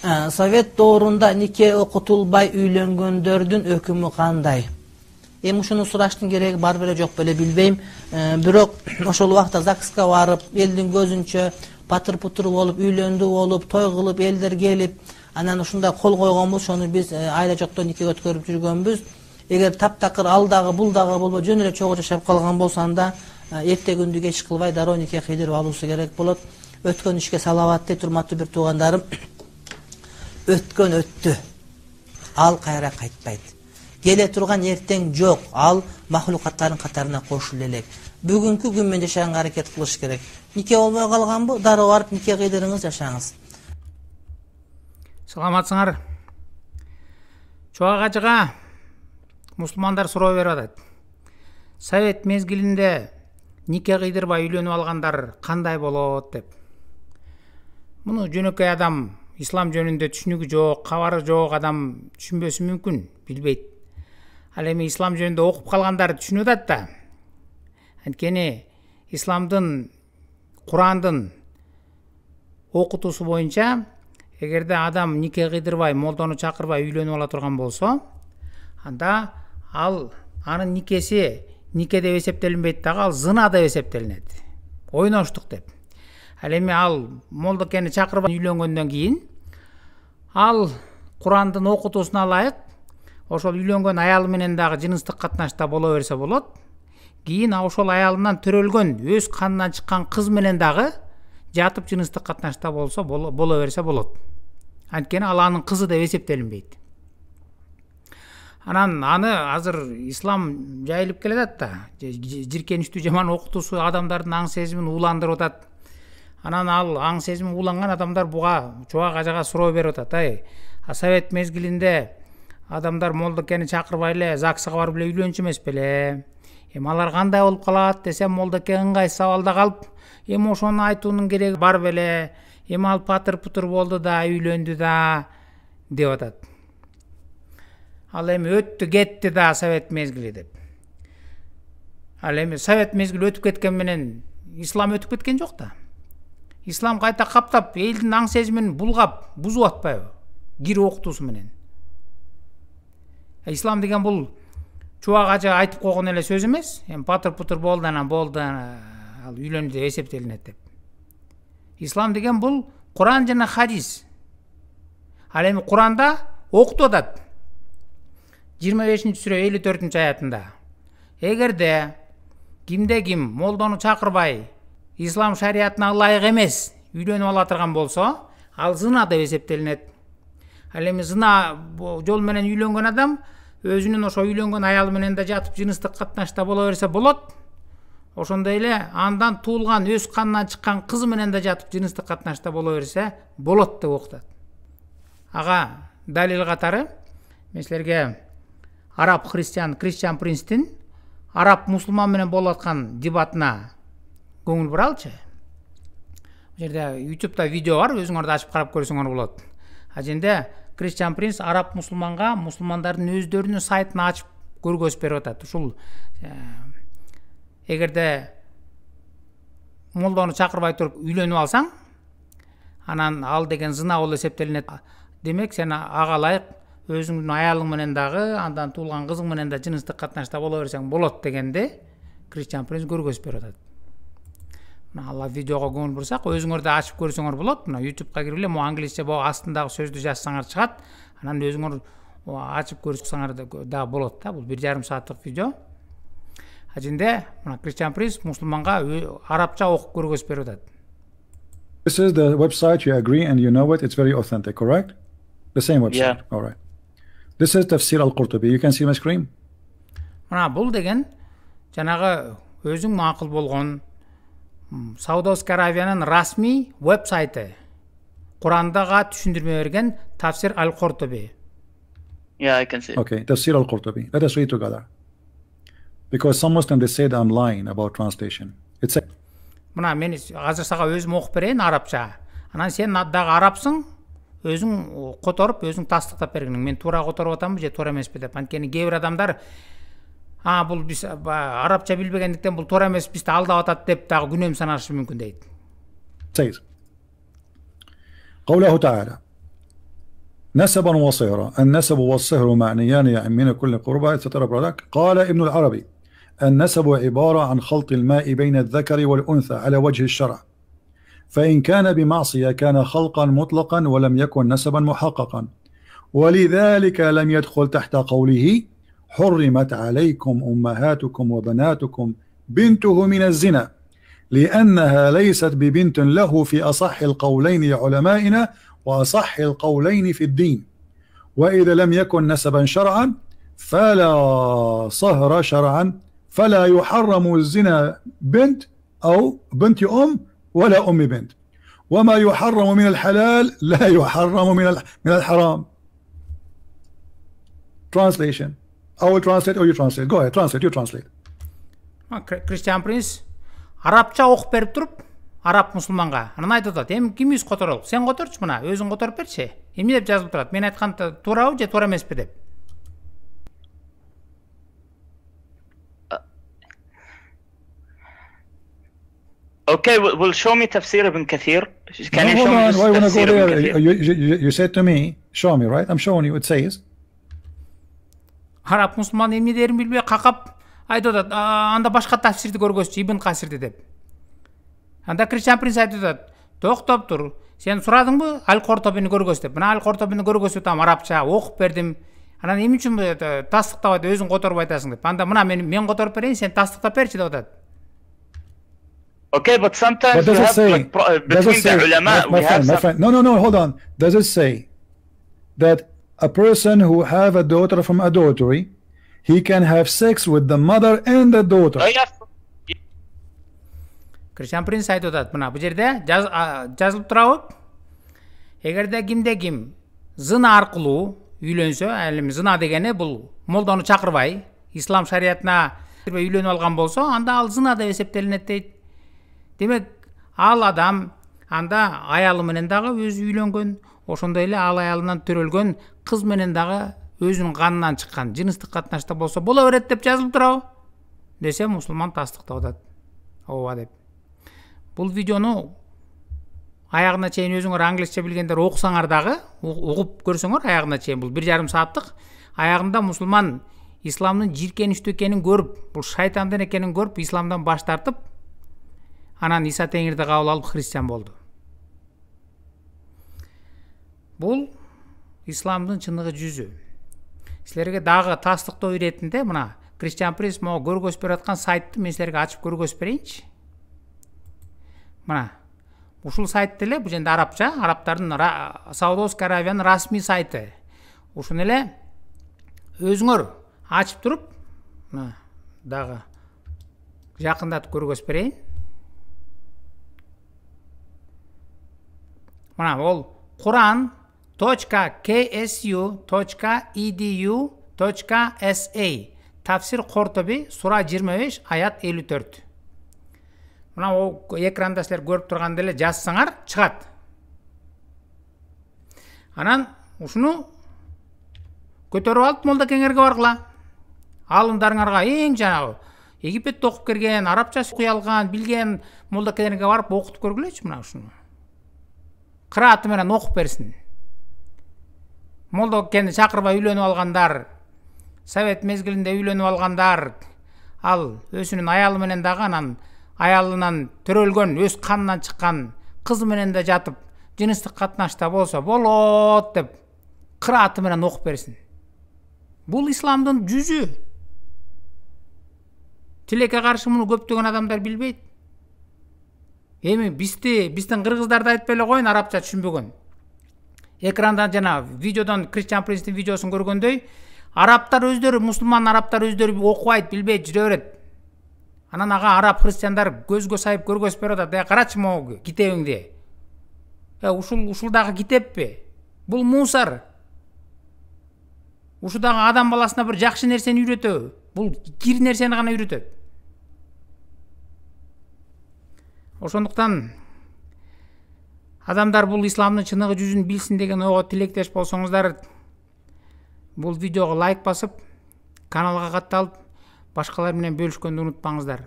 Совет доорунда нике окутулбай үйлөнгөндөрдүн өкүмү кандай? Ушуну сураштын кереги бар беле жок беле билбейм. Бирок ошол убакта ЗАГСка барып, элдин көзүнчө патыр-путур болуп, үйлөндү болуп, той кылып, элдер келип, анан ушундай кол койгонбуз, ошону биз айла жокто нике өткөрүп жүргөнбүз. Эгер таптакыр ал дагы бул дагы болбой жөн эле чогуу жашап калган болсо анда эрте күндү кеч кылбай дароо нике кыйдырып алуусу керек болот. Өткөн ишке салават дейт, урматтуу бир туугандарым. Өткөн өттү. Ал кайра кайтпайт. Келе турган эртең жок. Ал махлукаттардын катарына кошулуп элек. Бүгүнкү күн менен жашаганга аракет кылыш керек. Нике болбой калганбы? Дароо барып нике кыйдырыңыз, жашаңыз. Саламатсыңар. Чуак ажыга мусулмандар суроо берип атат. Совет мезгилинде нике кыйдырбай үйлөнүп алгандар кандай болот деп. Муну жөнөкөй адам, ислам жөнүндө түшүнүгү жок, кабары жок адам түшүнбөсү мүмкүн, билбейт. Ал эми ислам жөнүндө окуп калгандар түшүнүп атат да. Анткени исламдын, Курандын окутуусу боюнча, эгерде адам нике кыйдырбай, молдону чакырбай үйлөнүп ала турган болсо, анда анын никеси нике деп эсептелинбейт дагы, ал зына деп эсептелинет. Ойноштук деп. Ал эми ал молдокени чакырбай үйлөнгөндөн кийин, ал Курандын окутуусуна ылайык ошол үйлөнгөн аялы менен дагы жыныстык катнашта боло берсе болот. Кийин ошол аялынан төрөлгөн, өз канынан чыккан кыз менен дагы жатып жыныстык катнашта боло берсе болот. Анткени ал анын кызы деп эсептелинбейт. Анан аны азыр ислам жайылып келатат да. Жиркеничтүү жаман окутуусу адамдардын аң сезимин ууландырып атат. Анан ал аң сезими ууланган адамдар буга чуак ажыга суроо берип атат. Совет мезгилинде адамдар молдокени чакырбай эле ЗАГСка барып эле үйлөнчү эмес беле? Эми алар кандай болуп калат десем, молдоке ыңгайсыз абалда калып, эми ошону айтуунун кереги бар беле? Эми ал патыр-путур болду да, үйлөндү да деп атат. Ал эми өттү кетти да совет мезгили деп. Ал эми совет мезгили өтүп кеткен менен ислам өтүп кеткен жок да. Ислам кайта каптап, элдин аң сезимин булгап, бузуп атпайбы? Кири окутуусу менен. Ислам деген бул чубак ажы айтып койгон эле сөз эмес. Эми патыр-путур болду, анан ал үйлөндү деп эсептелинет деп. Ислам деген бул Куран жана хадис. Ал эми Куранда окутуп атат. 25-сүрө 54-аятында. Эгерде кимде ким молдону чакырбай, ислам шариятына ылайык эмес үйлөнүп ала турган болсо, ал зына деп эсептелинет. Ал эми зына жол менен үйлөнгөн адам өзүнүн ошо үйлөнгөн аялы менен да жатып жыныстык катнашта боло берсе болот. Ошондой эле андан туулган, өз канынан чыккан кызы менен да жатып жыныстык катнашта боло берсе болот деп окутат. Ага далил катары мен силерге араб христиан Кристиан Принстин араб мусулман менен болуп аткан дебатына көңүл буралчы. Бул жерде YouTube'да видео бар, өзүңөр да ачып карап көрсөңөр болот. Аженде Кристиан Принс араб мусулманга мусулмандардын өздөрүнүн сайтын ачып көргөзүп берип атат. Ушул эгерде молдону чакырбай туруп үйлөнүп алсаң, анан ал деген зына болуп эсептелинет. Демек сен ага ылайык өзүңдүн аялың менен дагы, андан туулган кызың менен да жыныстык катнашта боло берсең болот дегенде Кристиан Принс көргөзүп берип атат. Алла видеого көңүл бурсак, өзүңөр да ачып көрсөңөр болот. Мына YouTube'га кирип эле мо англисче бо астындагы сөздү жазсаңар чыгат. Анан өзүңөр ачып көрсөңөр да болот да. Бул 1,5 сааттык видео. Ажинде мына Кристиан Принс мусулманга арабча окуп көргөзүп берип атат. This is the website, you agree and you know it, it's very authentic, correct? The same website, yeah. All right. This is Tafsir al-Qurtubi, you can see my screen? Мына бул деген жанагы өзүң макул болгон Саудовский Аравиянын расмий веб-сайты. Курандага түшүндүрмө берген Tafsir al-Qurtubi. Yeah, I can see. Okay, Tafsir al-Qurtubi. Let us read together. Because some Muslims they said I'm lying about translation. It's a... Мына мен азыр сага өзүм окуп берейин арабча. Анан сен дагы арабсың, өзүң которуп, өзүң тастыктап бергиң. Мен туура которуп атамбы же туура эмеспи деп. Анткени кээ бир адамдар бул биз арабча билбегендиктен бул туура эмес, бизди алдап атат деп дагы күнөөм санашы мүмкүн дейт. Says قوله تعالى نسبا وصهرا. النسب والصهر معنيان يعمين كل قربة etc. قال ابن العربي النسب عبارة عن خلط الماء بين الذكر والأنثى على وجه الشرع، فإن كان بمعصية كان خلقا مطلقا ولم يكن نسبا محققا، ولذلك لم يدخل تحت قوله حرمت عليكم أمهاتكم وبناتكم بنته من الزنا، لأنها ليست ببنت له في أصح القولين لعلمائنا وأصح القولين في الدين. وإذا لم يكن نسبا شرعا فلا صهر شرعا، فلا يحرم الزنا بنت أو بنت أم ولا أم بنت، وما يحرم من الحلال لا يحرم من الحرام. Translation. I will translate or you translate. Go ahead, translate, you translate. Christian Prince арабча оқып беріп тұрып, араб мұсылманға анан айтып атат, эми ким үз которолук, сен которчу, мына өзүң которуп берчи, эмне деп жазылып турат, мен айткан туурабы же туура эмеспи деп. Okay, will show me tafsir ibn Kathir. Can you No, show hold me on, this why you wanna tafsir go ibn there? Kathir? You said to me, show me, right? I'm showing you. It says, Араб мұсылман эмнелерин билбей какап айтып атат, анда башка тафсирди көргөзчү, Ибн Касирди деп. Анда Christian Prince айтып атат, токтоп тур, сен сурадыңбы Аль-Кортобини көргөз деп. Мына Аль-Кортобини көргөзүп атам, арабча окуп бердим. Анан эмне үчүн тастыктап өзүң которуп айтасың деп. Анда мына мен которуп берейин, сен тастыктап берчи деп атат. Okay, but sometimes but we does it have say, like does it between say, the ulama, my we have friend, some. no, hold on. Does it say that a person who have a daughter from adultery, he can have sex with the mother and the daughter? Oh, yes. Christian Prince айтып атат, мына бул жерде жазылып турабы? Эгерде кимде ким зына аркылуу үйлөнсө, эми зына дегени бул молдону чакырбай, ислам шариятына үйлөнүп алган болсо, анда ал зына деп эсептелинет дейт. Демек, ал адам анда аялы менен дагы өзү үйлөнгөн, ошондой эле ал аялынан төрөлгөн кыз менен дагы өзүнүн канынан чыккан жыныстык катнашта болсо боло берет деп жазылып турабы? Десе мусулман тастыктап атат. Ооба деп. Бул видеону аягына чейин өзүңөр англисче билгендер окусаңар дагы, угуп көрсөңөр аягына чейин, бул 1,5 сааттык. Аягында мусулман исламдын жиркеништүү экенин көрүп, бул шайтандын экенин көрүп, исламдан баш тартып, анан Иса Теңирди кабыл алып христиан болду. Бул исламдын чыныгы жүзү. Силерге дагы тастыктоо иретинде мына Christian Prince могу көргөзүп берип аткан сайтты мен силерге ачып көргөзүп берейинчи. Мына ушул сайт эле, бул жерде арабча, арабтардын Саудовский Аравиянын расмий сайты. Ушуну эле өзүңөр ачып туруп, мына дагы жакындатып көргөзүп берейин. Мына ол Quran.ksu.edu.sa Tafsir Кортоби сура 25 аят 54. Мына ол экранда силер көрүп тургандай эле жазсаңар чыгат. Анан ушуну көтөрүп алып молдакеңерге баргыла. Алымдарыңарга эң жанагы Египетте окуп келген, арабча окуй алган, билген молдакеңерге барып окутуп көргүлөчү мына ушуну. Кырааты менен окуп берсин. Молдакеңди чакырбай үйлөнүп алгандар, совет мезгилинде үйлөнүп алгандар, ал өзүнүн аялы менен дагы анан аялынан төрөлгөн, өз канынан чыккан кыз менен да жатып, жыныстык катнашта болсо болот деп кырааты менен окуп берсин. Бул исламдын жүзү. Тилекке каршы муну көптөгөн адамдар билбейт. Эми биздин кыргыздарды айтып эле коюн, арабча түшүнбөгөн. Экрандан жана видеодон Christian Prince'тин видеосун көргөндөй, арабтар өздөрү, мусулман арабтар өздөрү окубайт, билбейт, жүрө берет. Анан ага араб христиандар көзгө сайып көргөзүп берип атат. Карачы могу китебиңди. Ушул дагы китеппи? Бул мусор. Ушу дагы адам баласына бир жакшы нерсени үйрөтөбү? Бул кир нерсени гана үйрөтөт. Ошондуктан адамдар бул исламдын чыныгы жүзүн билсин деген ойго тилектеш болсоңуздар, бул видеого лайк басып, каналга катталып, башкалар менен бөлүшкөндү унутпаңыздар.